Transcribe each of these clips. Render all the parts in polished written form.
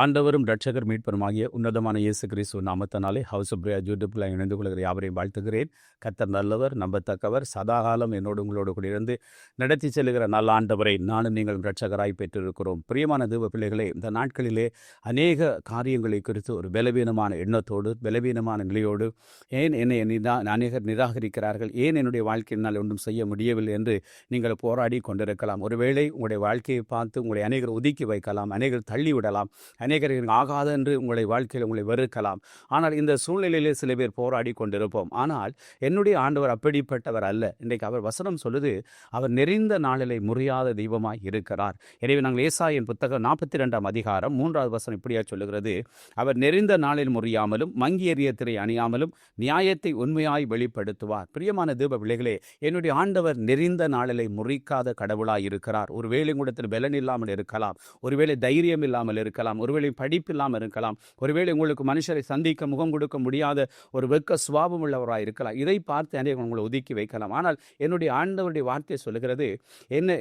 ஆண்டவரும் இரட்சகர் மீட்பருமாகிய உன்னதமான இயேசு கிறிஸ்துவ நாமத்தினாலே ஹவுஸ் ஆஃப் பிரேயர் யூடியூப்ல இணைந்து கொள்கிற யாவரையும் வாழ்த்துகிறேன். கர்த்தர் நல்லவர், நம்பத்தக்கவர், சதாகாலம் என்னோடு உங்களோடு கூட இருந்து நடத்தி செல்கிற நல்ல ஆண்டவரை நானும் நீங்கள் இரட்சகராய் பெற்றிருக்கிறோம். பிரியமான தேவ பிள்ளைகளே, இந்த நாட்களிலே அநேக காரியங்களை குறித்து ஒரு பலவீனமான எண்ணத்தோடு, பலவீனமான நிலையோடு, ஏன் என்னை அநேகர் நிராகரிக்கிறார்கள், ஏன் என்னுடைய வாழ்க்கையினால் ஒன்றும் செய்ய முடியவில்லை என்று நீங்கள் போராடி கொண்டிருக்கலாம். ஒருவேளை உங்களுடைய வாழ்க்கையை பார்த்து உங்களை அநேகர் ஒதுக்கி வைக்கலாம், அநேகர் தள்ளிவிடலாம், அநேகர் ஆகாத என்று உங்களை வாழ்க்கையில் உங்களை வெறுக்கலாம். ஆனால் இந்த சூழ்நிலையிலே சில பேர் போராடி கொண்டிருப்போம். ஆனால் என்னுடைய ஆண்டவர் அப்படிப்பட்டவர் அல்ல. இன்றைக்கு அவர் வசனம் சொல்லுது, அவர் நெறிந்த நாளிலே முறியாத தெய்வமாய் இருக்கிறார். எனவே நாங்கள் ஏசாயின் புத்தகம் 42 அதிகாரம் 3வது வசனம் இப்படியா சொல்லுகிறது, அவர் நெறிந்த நாளில் முறியாமலும் மங்கி எறிய திரை அணியாமலும் நியாயத்தை உண்மையாய் வெளிப்படுத்துவார். பிரியமான தேவ பிள்ளைகளே, என்னுடைய ஆண்டவர் நெறிந்த நாளிலே முறிக்காத கடவுளாய் இருக்கிறார். ஒருவேளை உங்களிடத்தில் பலன் இல்லாமல் இருக்கலாம், ஒருவேளை தைரியம் இல்லாமல் இருக்கலாம், ஒருவேளை படிப்பு இல்லாமல் இருக்கலாம், ஒருவேளை உங்களுக்கு மனுஷரை சந்திக்க முகம் கொடுக்க முடியாத ஒரு வெக்க சுபாவம் உள்ளவராக இருக்கலாம். இதை பார்த்து அநேகம் உங்களை ஒதுக்கி வைக்கலாம். ஆனால் என்னுடைய ஆண்டவருடைய வார்த்தை சொல்லுகிறது,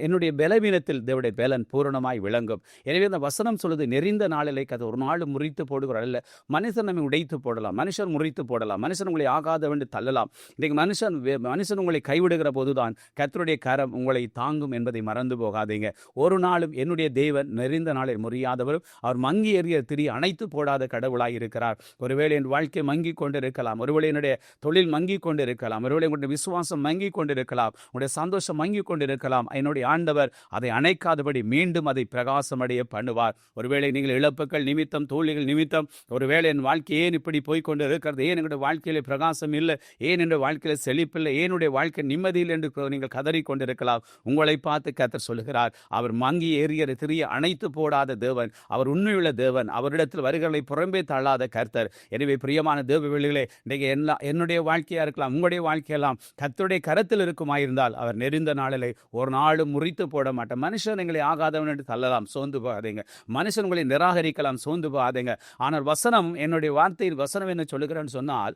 என்னுடைய பலவீனத்தில் தேவனுடைய பலன் பூரணமாய் விளங்கும். எனவே அந்த வசனம் சொல்லுது, நெறிந்த நாளிலே கதை ஒரு நாள் முறித்து போடுகிறார் அல்ல. மனுஷன் நம்மை உடைத்து போடலாம், மனுஷன் முறித்து போடலாம், மனுஷன் உங்களை ஆகாதவென்று தள்ளலாம். இன்றைக்கு மனுஷன் உங்களை கைவிடுகிற போதுதான் கர்த்தருடைய கரம் உங்களை தாங்கும் என்பதை மறந்து போகாதீங்க. ஒரு நாளும் என்னுடைய தேவன் நெறிந்த நாளில் முறியாதவரும் அவர் மங்கி எறிய திரி அணைத்து போடாத கடவுளாய் இருக்கிறார். ஒருவேளை என் வாழ்க்கை மங்கி கொண்டிருக்கலாம், ஒருவேளை என்னுடைய தொழில் மங்கி கொண்டிருக்கலாம், ஒருவேளை உங்களுடைய விசுவாசம் மங்கி கொண்டிருக்கலாம், உங்களுடைய சந்தோஷம் மங்கி கொண்டிருக்கலாம். என்னுடைய ஆண்டவர் அதை அணைக்காதபடி மீண்டும் அதை பிரகாசமடைய பண்ணுவார். ஒருவேளை நீங்கள் இழப்புகள் நிமித்தம், தோல்விகள் நிமித்தம், ஒருவேளை என் வாழ்க்கை ஏன் இப்படி போய்கொண்டு இருக்கிறது, ஏன் என்னுடைய வாழ்க்கையில பிரகாசம் இல்லை, ஏன் என்னுடைய வாழ்க்கையில செழிப்பில்லை, ஏனுடைய வாழ்க்கை நிம்மதியில் என்று நீங்கள் கதறி கொண்டிருக்கலாம். உங்களை பார்த்து கர்த்தர் சொல்லுகிறார், அவர் மங்கி ஏறிய திரிய அணைத்து போடாத தேவன், அவர் உண்மையுள்ள தேவன், அவரிடத்தில் வருகளை புறம்பே தள்ளாத கர்த்தர். எனவே பிரியமான தேவ பிள்ளைகளே, இன்றைக்கு என்னுடைய வாழ்க்கையா இருக்கலாம், உங்களுடைய வாழ்க்கையெல்லாம் கர்த்தருடைய கரத்தில் இருக்குமாயிருந்தால் அவர் நெறிந்த நாளிலே ஒரு நாளும் முறித்து போட மாட்டார். மனுஷன் எங்களை ஆகாதவன் என்று தள்ளலாம், சோர்ந்து போகாதீங்க. மனுஷன் உங்களை நிராகரிக்கலாம், சோர்ந்து போகாதீங்க. ஆனால் வசனம், என்னுடைய வார்த்தையில் வசனம் என்ன சொல்லுகிறேன்னு சொன்னால்,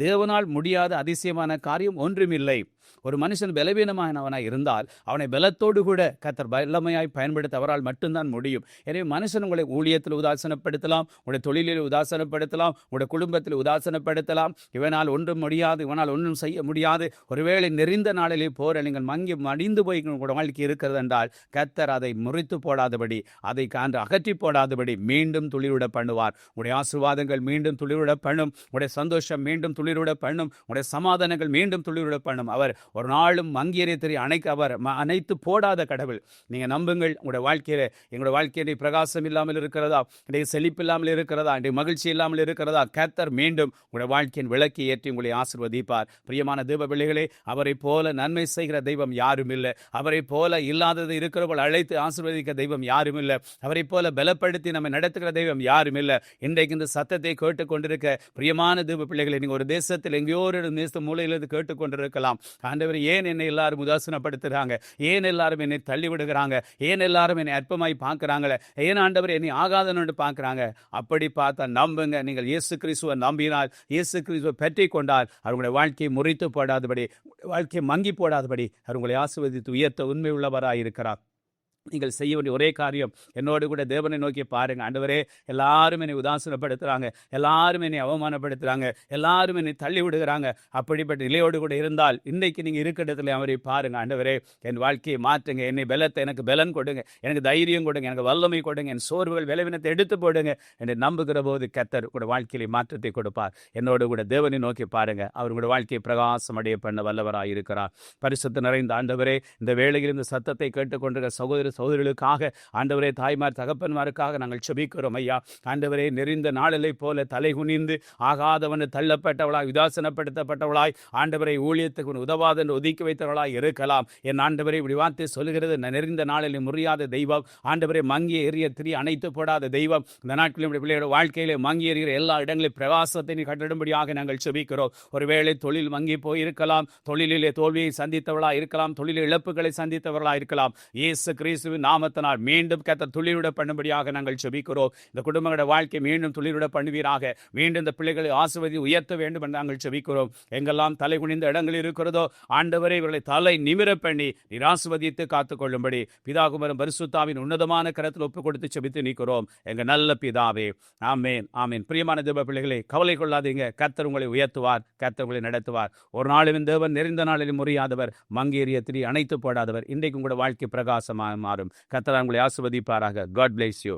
தேவனால் முடியாத அதிசயமான காரியம் ஒன்றுமில்லை. ஒரு மனுஷன் பலவீனமானவனாய் இருந்தால் அவனை பலத்தோடு கூட கர்த்தர் வல்லமையாய் பயன்படுத்த அவரால் மட்டும்தான் முடியும். எனவே மனுஷன் உங்களை ஊழியத்தில் உதாசனப்படுத்தலாம், உங்களுடைய தொழிலில் உதாசனப்படுத்தலாம், உங்களுடைய குடும்பத்தில் உதாசனப்படுத்தலாம். இவனால் ஒன்றும் முடியாது, இவனால் ஒன்றும் செய்ய முடியாது. ஒருவேளை நெறிந்த நாளிலே போற நீங்கள் மங்கி மடிந்து போய் உங்களுடைய வாழ்க்கை இருக்கிறது என்றால் கர்த்தர் அதை முறித்து போடாதபடி, அதை அகற்றி போடாதபடி மீண்டும் துளிர்விட பண்ணுவார். உங்களுடைய ஆசீர்வாதங்கள் மீண்டும் துளிர்விட பண்ணும், உங்களுடைய சந்தோஷம் மீண்டும் துளிர்விட பண்ணும், உங்களுடைய சமாதானங்கள் மீண்டும் துளிர்விட பண்ணும். அவர் ஒரு நாளும் மங்கியரை அவர் அணைத்து போடாத கடவுள். நீங்க நம்புங்கள். உங்களுடைய வாழ்க்கையில, எங்களுடைய வாழ்க்கையை பிரகாசம் இல்லாமல் இருக்கிறதா, இன்றைய செழிப்பு இல்லாமல் இருக்கிறதா, இன்றைய மகிழ்ச்சி இல்லாமல் இருக்கிறதா, கர்த்தர் மீண்டும் உங்களுடைய வாழ்க்கையின் விளக்கை ஏற்றி உங்களை ஆசீர்வதிப்பார். பிரியமான தேவ பிள்ளைகளே, அவரை போல நன்மை செய்கிற தெய்வம் யாரும் இல்லை. அவரை போல இல்லாதது இருக்கிறவர்கள் அழைத்து ஆசீர்வதிக்க தெய்வம் யாரும் இல்லை. அவரை போல பலப்படுத்தி நம்ம நடத்துகிற தெய்வம் யாரும் இல்லை. இன்றைக்கு இந்த சத்தத்தை கேட்டுக்கொண்டிருக்க பிரியமான தேவ பிள்ளைகளை, நீங்க ஒரு தேசத்தில் எங்கேயோ ஒரு தேச மூலையிலிருந்து கேட்டுக்கொண்டிருக்கலாம். ஆண்டவர், ஏன் என்னை எல்லாரும் உதாசனப்படுத்துறாங்க, ஏன் எல்லாரும் என்னை தள்ளி விடுகிறாங்க, ஏன் எல்லாரும் என்னை அற்பமாய் பார்க்கிறாங்களே, ஏன் ஆண்டவர் என்னை ஆகாதன்னு பார்க்கிறாங்க. அப்படி பார்த்தா நம்புங்க, நீங்கள் இயேசு கிறிஸ்துவை நம்பினால், இயேசு கிறிஸ்துவை பற்றி கொண்டால் அவர் உங்களுடைய வாழ்க்கையை முறித்து போடாதபடி, வாழ்க்கையை மங்கி போடாதபடி அவர் உங்களை ஆசீர்வதித்து உயர்த்த உண்மை உள்ளவராய் இருக்கிறார். நீங்கள் செய்ய வேண்டிய ஒரே காரியம், என்னோடு கூட தேவனை நோக்கி பாருங்க. ஆண்டவரே, எல்லாரும் என்னை உதாசனப்படுத்துறாங்க, எல்லாரும் என்னை அவமானப்படுத்துறாங்க, எல்லாரும் என்னை தள்ளி விடுகிறாங்க. அப்படிப்பட்ட நிலையோடு கூட இருந்தால் இன்றைக்கு நீங்கள் இருக்கிற இடத்துல அவரை பாருங்க. ஆண்டவரே, என் வாழ்க்கையை மாற்றுங்க, என்னை பலத்தை, எனக்கு பலன் கொடுங்க, எனக்கு தைரியம் கொடுங்க, எனக்கு வல்லமை கொடுங்க, என் சோர்வுகள் விளைவினத்தை எடுத்து போடுங்க என்று நம்புகிற போது கர்த்தர் கூட வாழ்க்கையிலே மாற்றத்தை கொடுப்பார். என்னோடு கூட தேவனை நோக்கி பாருங்க, அவர் உங்களுடைய வாழ்க்கையை பிரகாசம் அடைய பண்ண வல்லவராக இருக்கிறார். பரிசுத்த நிறைந்த ஆண்டவரே, இந்த வேளையில் இந்த சத்தத்தை கேட்டுக்கொண்டிருக்கிற சகோதரர்களுக்காக, ஆண்டவரே, தாய்மார் தகப்பன்மாருக்காக நாங்கள் செபிக்கிறோம் ஐயா. ஆண்டவரே, நெறிந்த நாளிலை போல தலை குனிந்து ஆகாதவன் தள்ளப்பட்டவளாய், உதாசனப்படுத்தப்பட்டவளாய், ஆண்டவரை ஊழியத்துக்கு உதவாதென்று ஒதுக்கி வைத்தவர்களாய் இருக்கலாம். என் ஆண்டவரை இப்படி வார்த்தை சொல்லுகிறது, நெறிந்த நாளில் முறியாத தெய்வம், ஆண்டவரை மங்கி எறிய திரி அணைத்து போடாத தெய்வம். இந்த நாட்களில் பிள்ளையோட வாழ்க்கையிலே மங்கி எறிகிற எல்லா இடங்களிலும் பிரகாசத்தை கட்டிடும்படியாக நாங்கள் செபிக்கிறோம். ஒருவேளை தொழில் மங்கி போயிருக்கலாம், தொழிலிலே தோல்வியை சந்தித்தவர்களாக இருக்கலாம், தொழில் இழப்புகளை சந்தித்தவர்களாக இருக்கலாம். இயேசு கிறிஸ்து இயேசுவின் நாமத்தினால் மீண்டும் கர்த்தர் துளிர்விட பண்ணும்படியாக நாங்கள் ஜெபிக்கிறோம். இந்த குடும்பங்களோட வாழ்க்கை மீண்டும் துளிர்விட பண்ணுவீராக. மீண்டும் இந்த பிள்ளைகளை ஆசீர்வதி உயர்த்த வேண்டும் என்று நாங்கள் ஜெபிக்கிறோம். எங்கெல்லாம் தலை குனிந்த இடங்கள் இருக்கிறதோ ஆண்டவரே இவர்களை தலை நிமிர பண்ணி நீர் ஆசீர்வதித்து காத்துக்கொள்ளும்படி பிதாகுமாரன் பரிசுத்தாவின் உன்னதமான கரத்தில் ஒப்பு கொடுத்து ஜெபித்து நிற்கிறோம் எங்க நல்ல பிதாவே. ஆமேன் ஆமேன். பிரியமான தேவ பிள்ளைகளை, கவலை கொள்ளாதீங்க. கர்த்தர் உங்களை உயர்த்துவார், கர்த்தர் உங்களை நடத்துவார். ஒரு நாளும் தேவன் நெறிந்த நாளில் முறியாதவர், மங்கேறிய திரி அணைத்து போடாதவர். இன்றைக்கும் கூட வாழ்க்கை பிரகாசமாக மாறும். கர்த்தர் உங்களை ஆசீர்வதிப்பாராக. God bless you.